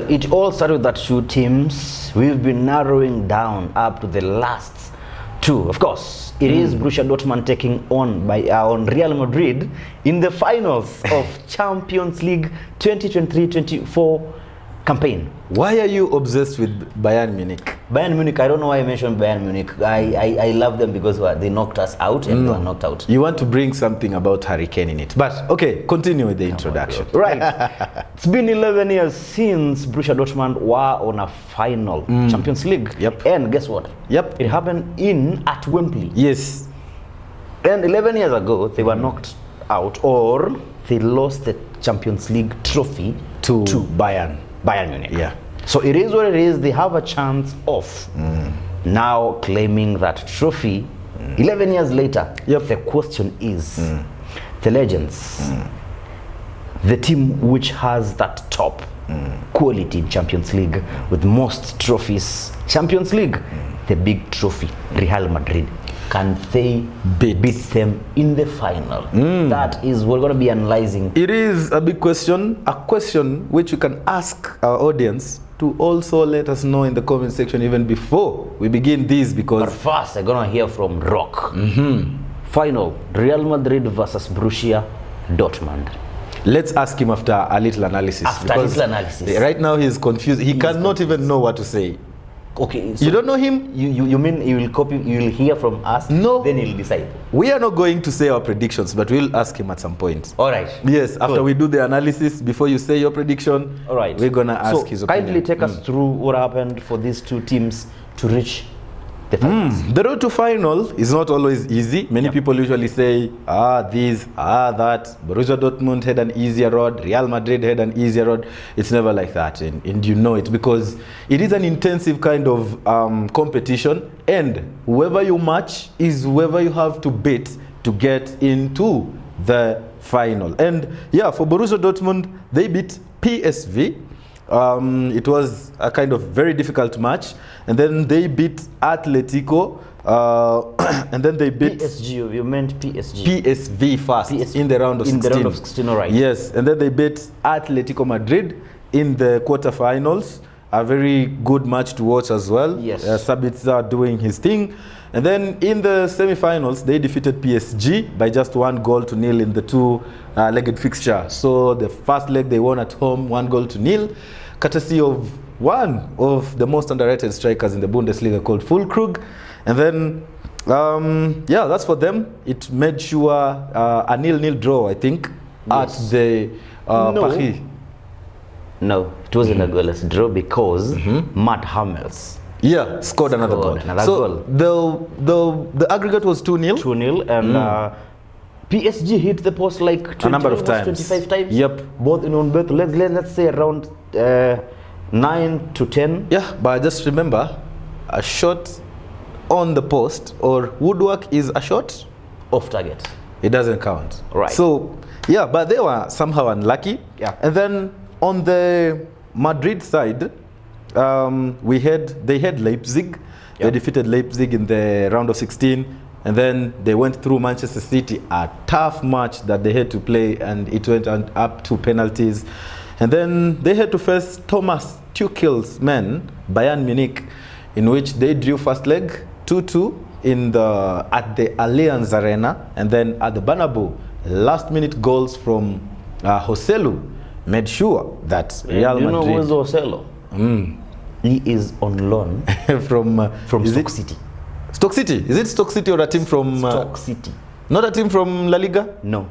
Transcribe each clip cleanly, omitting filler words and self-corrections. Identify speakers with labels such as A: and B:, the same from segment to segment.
A: Well, it all started with that two teams. We've been narrowing down up to the last two. Of course, it is Borussia Dortmund taking on Real Madrid in the finals of Champions League 2023-24 campaign.
B: Why are you obsessed with Bayern Munich?
A: Bayern Munich, I don't know why I mentioned Bayern Munich. I love them because they knocked us out and they were knocked out.
B: You want to bring something about Harry Kane in it. But, okay, continue with the introduction.
A: Right. It's been 11 years since Borussia Dortmund were on a final Champions League.
B: Yep.
A: And guess what?
B: Yep.
A: It happened at Wembley.
B: Yes.
A: And 11 years ago, they were knocked out, or they lost the Champions League trophy
B: To Bayern.
A: Bayern Munich.
B: Yeah.
A: So it is what it is. They have a chance of now claiming that trophy 11 years later.
B: Yep.
A: The question is, the legends, the team which has that top quality in Champions League with most trophies, Champions League, the big trophy, Real Madrid, can they beat them in the final? That is what we're going to be analyzing.
B: It is a big question, a question which you can ask our audience to also let us know in the comment section even before we begin this,
A: But
B: because
A: first, I'm going to hear from Rock. Final, Real Madrid versus Borussia Dortmund.
B: let's ask him after a little analysis.
A: After a
B: because
A: little analysis.
B: Right now he's confused. He cannot even know what to say.
A: Okay, so
B: You don't know him?
A: You mean you will copy? You will hear from us?
B: No.
A: Then he'll decide.
B: We are not going to say our predictions, but we'll ask him at some point.
A: All right.
B: Yes, after
A: Good.
B: we do the analysis, before you say your prediction,
A: All right.
B: we're going to ask
A: so
B: his opinion.
A: kindly take us through what happened for these two teams to reach the finals.
B: The road to final is not always easy. Many people usually say, this, that. Borussia Dortmund had an easier road. Real Madrid had an easier road. It's never like that. And you know it because it is an intensive kind of competition. And whoever you match is whoever you have to beat to get into the final. And yeah, for Borussia Dortmund, they beat PSV. It was a kind of very difficult match, and then they beat Atletico, and then they beat
A: PSG. You meant PSG.
B: PSV first in the round of 16.
A: In the round of 16, all right.
B: Yes, and then they beat Atletico Madrid in the quarterfinals. A very good match to watch as well.
A: Yes.
B: Sabitzer doing his thing. And then in the semi-finals, they defeated PSG by just 1-0 in the two-legged fixture. So the first leg they won at home, 1-0, courtesy of one of the most underrated strikers in the Bundesliga called Füllkrug. And then, that's for them. It made sure a 0-0 draw, I think, at the Paris.
A: No, it wasn't a goalless draw because Matt Hummels
B: scored another goal.
A: Goal.
B: The aggregate was 2-0.
A: 2-0, and PSG hit the post like 20,
B: A number of times.
A: 25 times.
B: Yep.
A: Both in both. Let's say around 9 to 10.
B: Yeah, but just remember, a shot on the post or woodwork is a shot
A: Off target.
B: It doesn't count.
A: Right.
B: So, yeah, but they were somehow unlucky.
A: Yeah.
B: And then on the Madrid side, they had Leipzig.
A: Yeah.
B: They defeated Leipzig in the round of 16. And then they went through Manchester City, a tough match that they had to play, and it went up to penalties. And then they had to face Thomas Tuchel's men, Bayern Munich, in which they drew first leg 2-2 at the Allianz Arena, and then at the Bernabeu, last-minute goals from Joselu made sure that Real Madrid.
A: You know who's Joselu? He is on loan
B: from
A: Stoke City.
B: Stoke City? Is it Stoke City or a team from
A: Stoke City?
B: Not a team from La Liga?
A: No.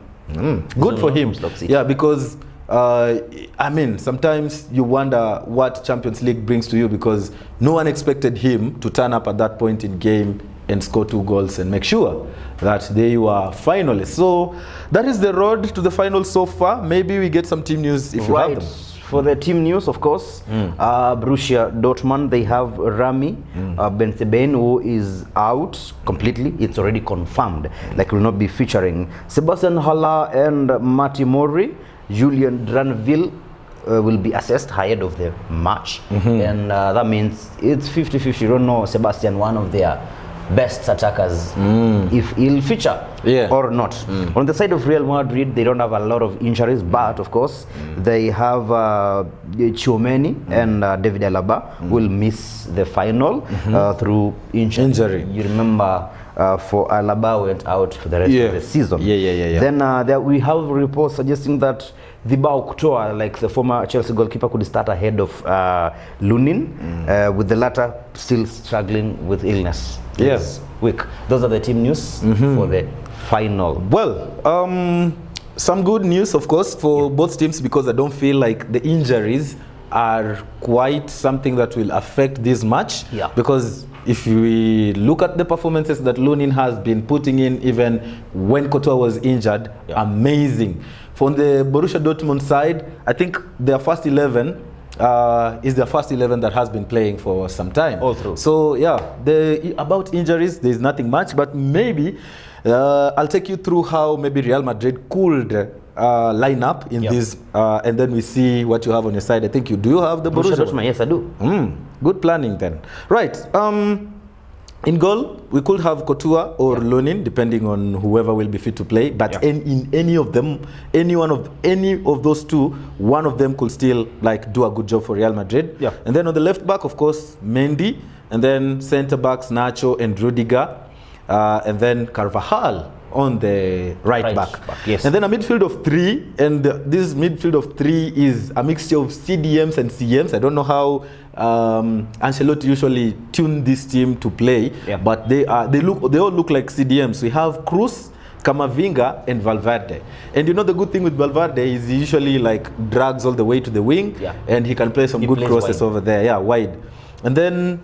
B: Good for him.
A: Stoke City.
B: Yeah, because sometimes you wonder what Champions League brings to you, because no one expected him to turn up at that point in game and score 2 goals and make sure that they were finalists. So that is the road to the final so far. Maybe we get some team news if you have them.
A: For the team news, of course, Borussia Dortmund, they have Rami Bensebaini, who is out completely. It's already confirmed. Like, will not be featuring Sebastian Haller and Mati Mori. Julian Dranville will be assessed ahead of the match. And that means it's 50-50. You don't know Sebastian, one of their best attackers, if he'll feature or not. On the side of Real Madrid, they don't have a lot of injuries, but of course they have Tchouaméni and David Alaba will miss the final through injury. You remember for Alaba went out for the rest of the season. Then there we have reports suggesting that Thibaut Courtois, like the former Chelsea goalkeeper, could start ahead of Lunin, with the latter still struggling with illness. Yes, week. Those are the team news for the final.
B: Well, some good news, of course, for both teams, because I don't feel like the injuries are quite something that will affect this match. Because if we look at the performances that Lunin has been putting in, even when Courtois was injured, amazing. From the Borussia Dortmund side, I think their first 11 is their first 11 that has been playing for some time.
A: All through.
B: So yeah, about injuries, there's nothing much, but maybe I'll take you through how maybe Real Madrid could line up in this, and then we see what you have on your side. I think you do have the Borussia
A: Dortmund. Yes, I do.
B: Good planning then. Right. In goal, we could have Courtois or Lunin, depending on whoever will be fit to play. But in any of them, any of those two, one of them could still like do a good job for Real Madrid. And then on the left back, of course, Mendy, and then centre backs Nacho and Rudiger, and then Carvajal on the right back. And then a midfield of three, and this midfield of three is a mixture of CDMs and CMs. I don't know how Ancelotti usually tune this team to play, but they all look like CDMs. We have Cruz, Camavinga, and Valverde. And you know the good thing with Valverde is he usually like drags all the way to the wing, and he can play some good crosses over there, wide. And then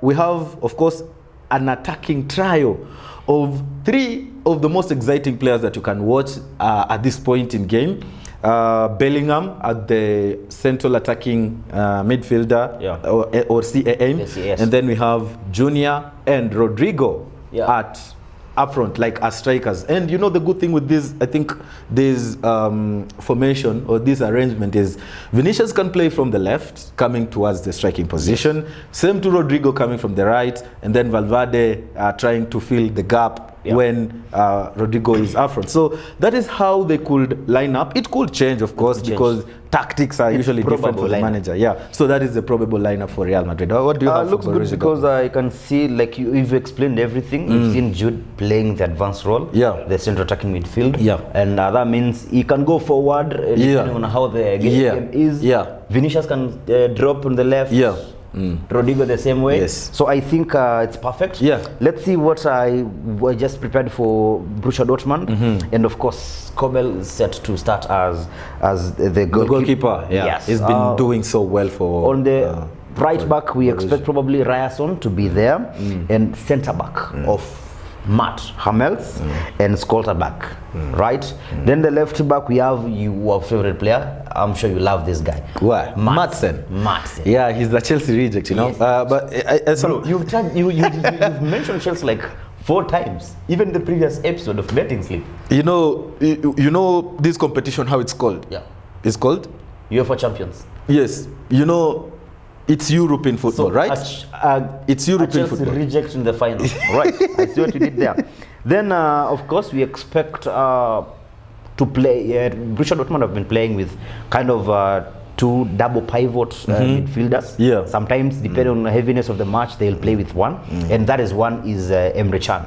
B: we have, of course, an attacking trio of three of the most exciting players that you can watch at this point in game. Bellingham at the central attacking midfielder, or CAM. And then we have Junior and Rodrigo at up front, like as strikers. And you know the good thing with this, I think this formation or this arrangement is Vinicius can play from the left, coming towards the striking position. Same to Rodrigo coming from the right, and then Valverde trying to fill the gap when Rodrigo is up front. So that is how they could line up. It could change, of course, because tactics are usually different for the manager. So that is the probable lineup for Real Madrid. What do you have?
A: Looks good because I can see, like you've explained everything. You've seen Jude playing the advanced role, the central attacking midfield, and that means he can go forward depending on how the game is. Vinicius can drop on the left. Rodrigo the same way. So I think it's perfect. Let's see what I just prepared for Borussia Dortmund, and of course Kobel is set to start as the goalkeeper.
B: He's been doing so well for.
A: On the right back, we expect probably Ryerson to be there, and centre back of Matt Hummels and Schlotterbeck, right? Then the left back, we have your favorite player. I'm sure you love this guy.
B: What? Madsen. Yeah, he's the Chelsea reject, you know. But
A: you've mentioned Chelsea like 4 times, even the previous episode of Betting Slip.
B: You know this competition, how it's called? It's called
A: UEFA Champions.
B: Yes. You know, it's European football, right? It's European football.
A: Reject in the final, right? I see what you did there. Then, of course, we expect to play. Borussia Dortmund have been playing with kind of 2 double pivot midfielders. Sometimes, depending on the heaviness of the match, they'll play with one, and that is one is Emre Can,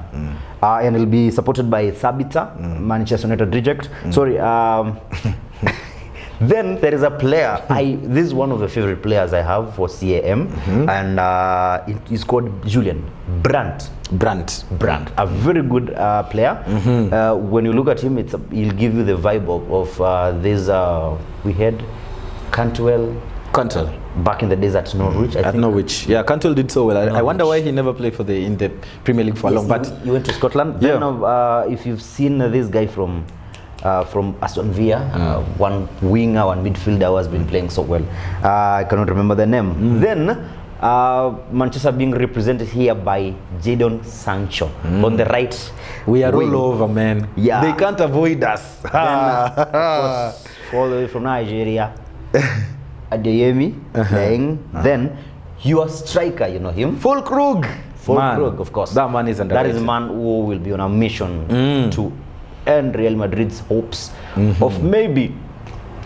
A: and it'll be supported by Sabitzer, Manchester United reject. Sorry. Then there is a player, this is one of the favorite players I have for CAM, and he's called Julian Brandt. A very good player. When you look at him, he'll give you the vibe of this, we had Cantwell back in the days at Norwich. I think.
B: Norwich, Cantwell did so well. I wonder why he never played in the Premier League for long. But
A: he went to Scotland. Then, if you've seen this guy from Aston Villa, one winger, one midfielder who has been playing so well. I cannot remember the name. Then Manchester being represented here by Jadon Sancho on the right.
B: We are all over, man. They can't avoid us.
A: Then, of course, all the way from Nigeria, Adeyemi playing. Then your striker, you know him,
B: Fulkrug.
A: Fulkrug, of course.
B: That man is
A: That
B: underrated.
A: is a man who will be on a mission to end Real Madrid's hopes of maybe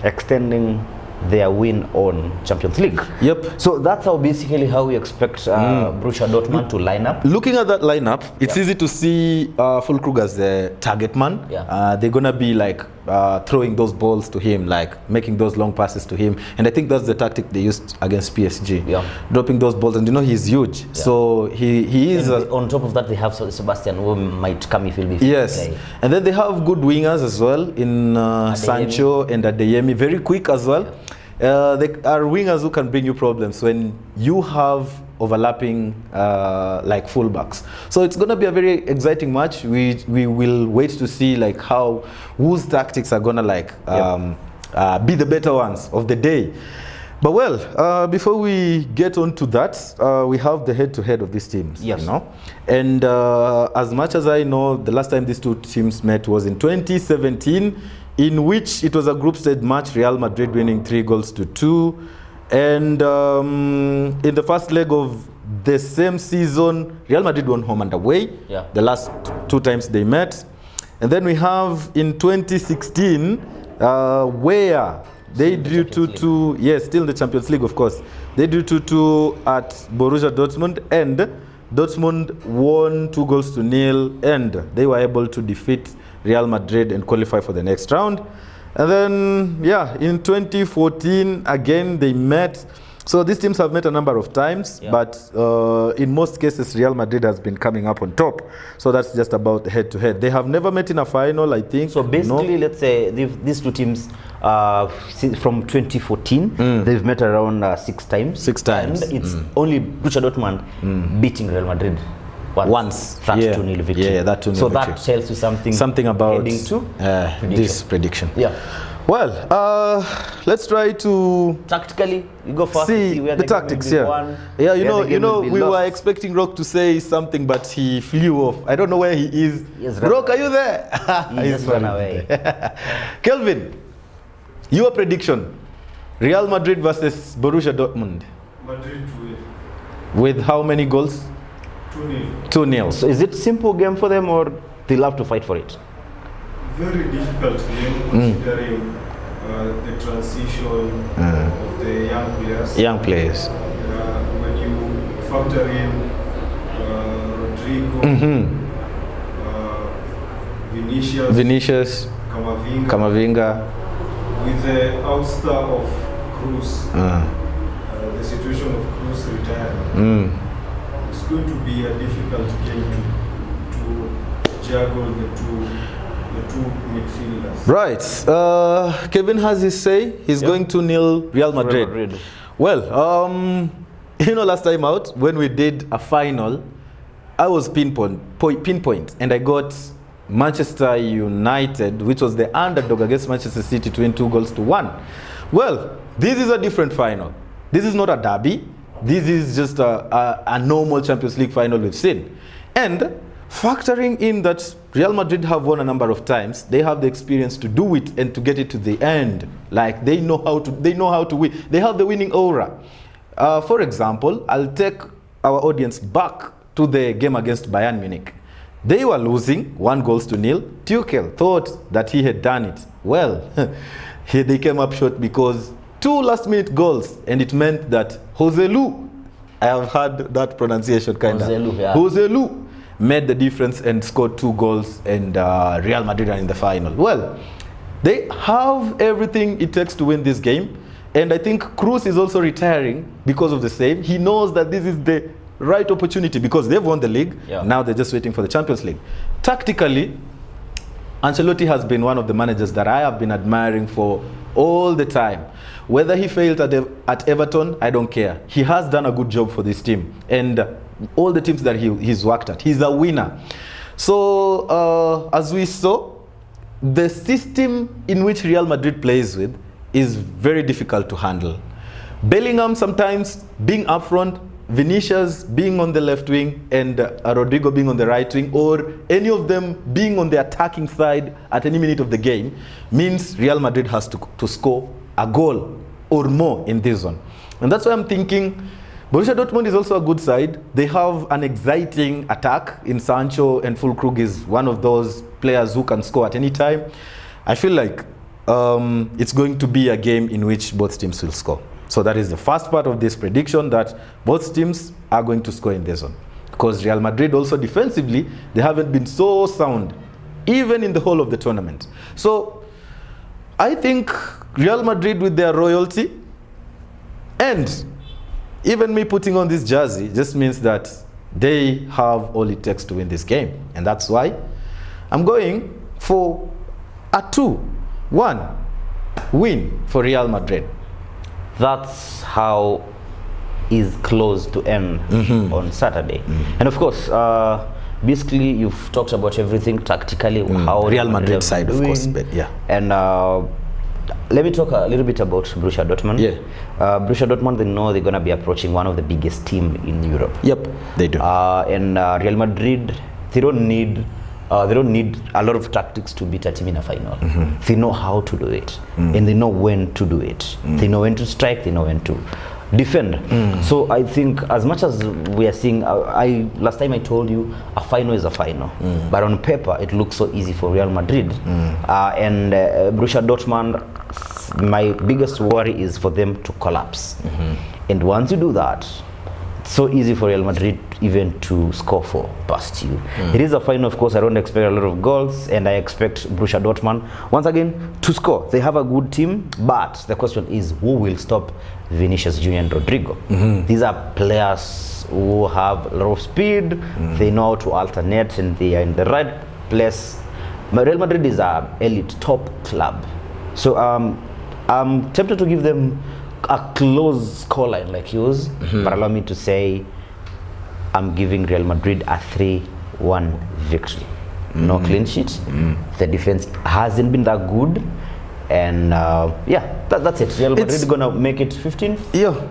A: extending their win on Champions League.
B: Yep.
A: So that's basically how we expect Borussia Dortmund to line up.
B: Looking at that lineup, it's easy to see Fulkrug as the target man.
A: Yeah.
B: They're gonna be like throwing those balls to him, like making those long passes to him, and I think that's the tactic they used against PSG.
A: Yeah.
B: Dropping those balls, and he's huge, so he is.
A: And on top of that, they have Sebastian who might come if he'll be fit.
B: Yes, and then they have good wingers as well in Sancho and Adeyemi, very quick as well. They are wingers who can bring you problems when you have overlapping like fullbacks. So it's going to be a very exciting match. We will wait to see like whose tactics are going to like be the better ones of the day. But well, before we get on to that, we have the head-to-head of these teams.
A: Yes.
B: And as much as I know, the last time these two teams met was in 2017, in which it was a group stage match, Real Madrid winning 3-2. And in the first leg of the same season, Real Madrid won home and away.
A: Yeah.
B: The last two times they met. And then we have in 2016, where they drew 2-2. Yes, still in the Champions League, of course. They drew 2-2 at Borussia Dortmund, and Dortmund won 2-0, and they were able to defeat Real Madrid and qualify for the next round. And then, yeah, in 2014, again, they met. So these teams have met a number of times, but in most cases, Real Madrid has been coming up on top. So that's just about head-to-head. They have never met in a final, I think.
A: So basically, let's say these two teams, from 2014, they've met around 6 times.
B: 6 times.
A: And it's only Borussia Dortmund beating Real Madrid once. That 2-0 victory.
B: Yeah, that 2-0
A: so
B: victory.
A: That tells you something
B: about
A: heading to
B: this prediction.
A: Yeah.
B: Well, let's try to
A: tactically you go first.
B: See
A: where
B: the tactics. We were expecting Rock to say something, but he flew off. I don't know where he is.
A: Yes,
B: Rock, are you there?
A: He just ran away.
B: Kelvin, your prediction: Real Madrid versus Borussia Dortmund.
C: Madrid to win.
B: With how many goals?
C: 2-0.
B: 2-0.
A: So is it simple game for them, or they'll have to fight for it?
C: Very difficult game considering the transition of the young players.
B: Young players.
C: When you factor in Rodrigo,
B: Vinicius, Camavinga.
C: With the outstar of Cruz, the situation of Cruz retiring, it's going to be a difficult game to juggle the two midfielders.
B: Right. Kevin has his say. He's going to nil Real Madrid. Well, last time out when we did a final, I was pinpoint, and I got Manchester United, which was the underdog against Manchester City, to win 2-1. Well, this is a different final. This is not a derby. This is just a normal Champions League final we've seen. And factoring in that Real Madrid have won a number of times, they have the experience to do it and to get it to the end. Like they know how to win. They have the winning aura. For example, I'll take our audience back to the game against Bayern Munich. They were losing 1-0. Tuchel thought that he had done it. Well, they came up short because 2 last-minute goals, and it meant that Jose Lu, I have heard that pronunciation kind of. Jose Lu made the difference and scored 2 goals, and Real Madrid are in the final. Well, they have everything it takes to win this game, and I think Cruz is also retiring because of the same. He knows that this is the right opportunity because they've won the league. Now they're just waiting for the Champions League. Tactically, Ancelotti has been one of the managers that I have been admiring for all the time. Whether he failed at Everton, I don't care. He has done a good job for this team. And all the teams that he's worked at, he's a winner. So, as we saw, the system in which Real Madrid plays with is very difficult to handle. Bellingham sometimes being up front, Vinicius being on the left wing, and Rodrigo being on the right wing, or any of them being on the attacking side at any minute of the game, means Real Madrid has to score a goal or more in this one. And that's why I'm thinking Borussia Dortmund is also a good side. They have an exciting attack in Sancho, and Füllkrug is one of those players who can score at any time. I feel like it's going to be a game in which both teams will score. So that is the first part of this prediction, that both teams are going to score in this one. Because Real Madrid also defensively, they haven't been so sound, even in the whole of the tournament. So I think Real Madrid, with their royalty, and even me putting on this jersey, just means that they have all it takes to win this game. And that's why I'm going for a 2-1 win for Real Madrid.
A: That's how is close to end on Saturday. And of course, basically you've talked about everything tactically, how
B: Real Madrid side, of course, but yeah.
A: And let me talk a little bit about Borussia Dortmund.
B: Yeah.
A: Borussia Dortmund, they know they're going to be approaching one of the biggest team in Europe.
B: Yep, they do.
A: And Real Madrid, they don't need a lot of tactics to beat a team in a final. They know how to do it, and they know when to do it. They know when to strike, they know when to defend. So I think, as much as we are seeing, last time I told you a final is a final, but on paper it looks so easy for Real Madrid. And Borussia Dortmund, my biggest worry is for them to collapse. And once you do that, it's so easy for Real Madrid even to score for past you. It is a final, of course. I don't expect a lot of goals, and I expect Borussia Dortmund once again to score. They have a good team, but the question is, who will stop Vinicius Junior and Rodrigo? These are players who have a lot of speed. They know how to alternate, and they are in the right place. Real Madrid is an elite top club, so I'm tempted to give them a close scoreline like yours, but allow me to say I'm giving Real Madrid a 3-1 victory. No clean sheet. The defense hasn't been that good, and yeah, that's it. Real Madrid is gonna make it 15th.
B: Yeah,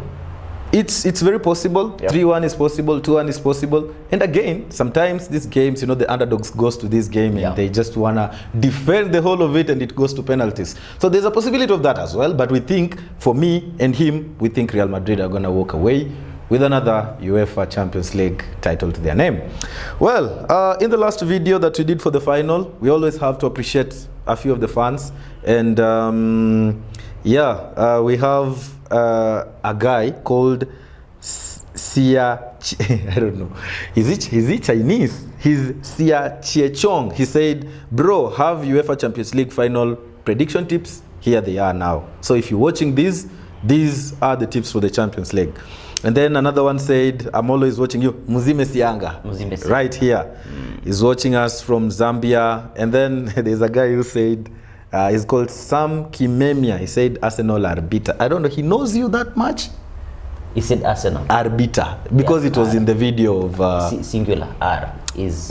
B: it's very possible.
A: Yep.
B: 3-1 is possible, 2-1 is possible. And again, sometimes these games, you know, the underdogs goes to this game and they just wanna defend the whole of it, and it goes to penalties. So there's a possibility of that as well. But we think, for me and him, we think Real Madrid are gonna walk away with another UEFA Champions League title to their name. Well, in the last video that we did for the final, we always have to appreciate a few of the fans. And we have a guy called I don't know. Is he Chinese? He's Sia Chiechong. He said, bro, have UEFA Champions League final prediction tips? Here they are now. So if you're watching these are the tips for the Champions League. And then another one said, I'm always watching you. Muzime Sianga. Right here. He's watching us from Zambia. And then there's a guy who said, he's called Sam Kimemia. He said Arsenal Arbiter. I don't know, he knows you that much?
A: He said Arsenal.
B: Arbiter. Because it was in the video of...
A: singular. R is...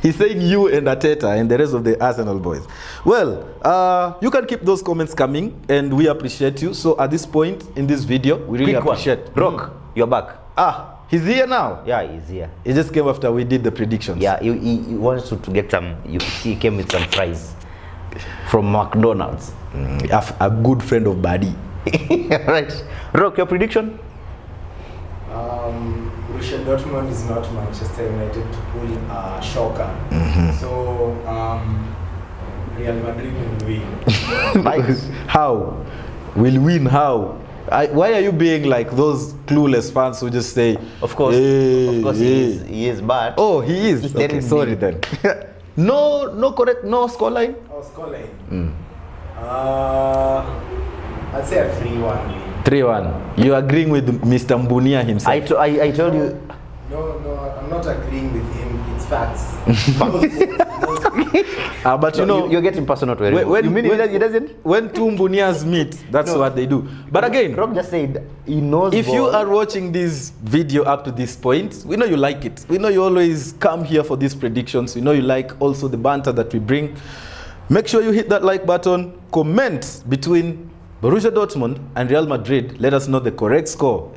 B: He's saying you and Ateta and the rest of the Arsenal boys. Well, you can keep those comments coming, and we appreciate you. So at this point in this video, we really appreciate...
A: Rock, you're back.
B: He's here now?
A: Yeah, he's here.
B: He just came after we did the predictions.
A: Yeah, he wants to get some... You see, he came with some fries from McDonald's.
B: A good friend of Buddy.
A: Right. Rock, your prediction?
C: Borussia Dortmund is not Manchester United to pull a shocker. So Real Madrid will win.
A: Nice.
B: How? Will win how? Why are you being like those clueless fans who just say,
A: of course, he is bad.
B: Oh, he is. Okay, sorry then. no scoreline.
C: Oh, scoreline. I'd say a 3-1 win.
B: 3-1. You agreeing with Mr. Mbunia himself?
A: I told you.
C: No, I'm not agreeing with him. It's facts.
B: But you know,
A: you're getting personal to it. You mean he doesn't?
B: When two Mbunias meet, that's what they do. But again,
A: Rob just said he knows.
B: If you are watching this video up to this point, we know you like it. We know you always come here for these predictions. We know you like also the banter that we bring. Make sure you hit that like button. Comment between Borussia Dortmund and Real Madrid. Let us know the correct score,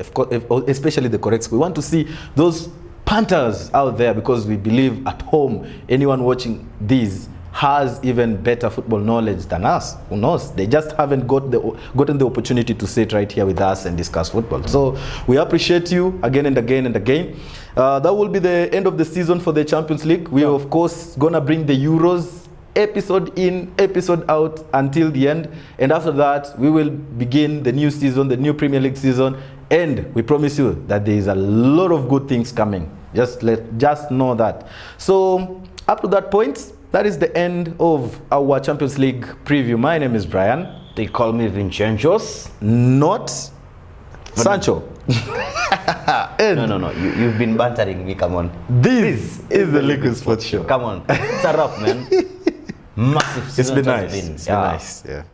B: especially the correct score. We want to see those punters out there, because we believe at home anyone watching these has even better football knowledge than us. Who knows? They just haven't gotten the opportunity to sit right here with us and discuss football. So we appreciate you again and again and again. That will be the end of the season for the Champions League. We are, of course, gonna bring the Euros episode in, episode out until the end. And after that, we will begin the new season, the new Premier League season. And we promise you that there is a lot of good things coming. Just know that. So up to that point, that is the end of our Champions League preview. My name is Brian.
A: They call me Vincenzo's.
B: Not Sancho.
A: No. You've been bantering me. Come on.
B: This is the Liquid Sports Show.
A: Come on. It's a wrap, man. Massive.
B: It's been nice. It's been nice. Yeah.